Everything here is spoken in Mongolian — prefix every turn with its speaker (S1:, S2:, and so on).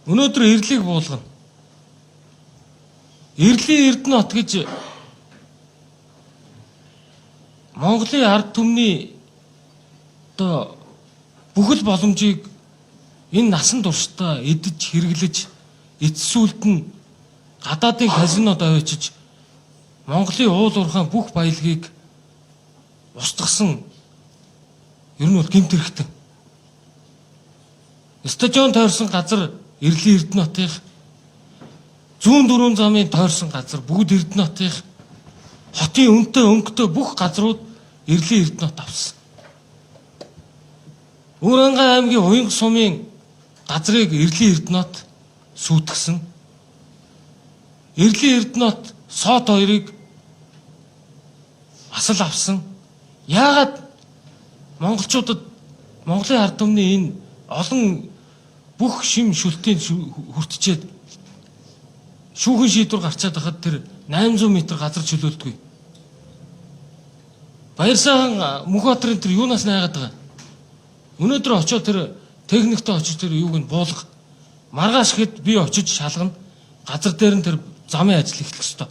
S1: Өнөөдөр эрлийг буулгана. Эрлийн Эрдэнэт гэж Монголын ард түмний одоо бүхэл боломжийг энэ насан туршдаа эдэж хэрэглэж эцсүүлд нь гадаадын казинод авчиж Монголын уул уурхайн бүх баялагийг устгасан ер нь бол гэмт хэрэгтэн. Стадион тойрсон газар Эрлийн Эрдэнэтийн зүүн дөрвөн замын тойрсон газар бүгд Эрдэнэтийн хотын өнтэй өнгөтэй бүх газрууд Эрлийн Эрдэнэт авсан. Өрөнгө аймгийн Уянга сумын газрыг Эрлийн Эрдэнэт сүйтгэсэн. Эрлийн Эрдэнэт сот хоёрыг асал авсан. Яагаад монголчуудад Монголын ард түмний энэ олон бүх шим шүлтийн хүртчихэд шүүхэн шийдвэр гарчаад байхад тэр 800 м газар чөлөөлдөггүй. Баярсахан Мөнхбаатарын тэр юунаас найгаад байгаа. Өнөөдөр очиод тэр техниктэй очиж тэр юуг нь буулгах. Маргааш хэд би очиж шалгана. Газар дээр нь тэр замын ажил эхлэх ёстой.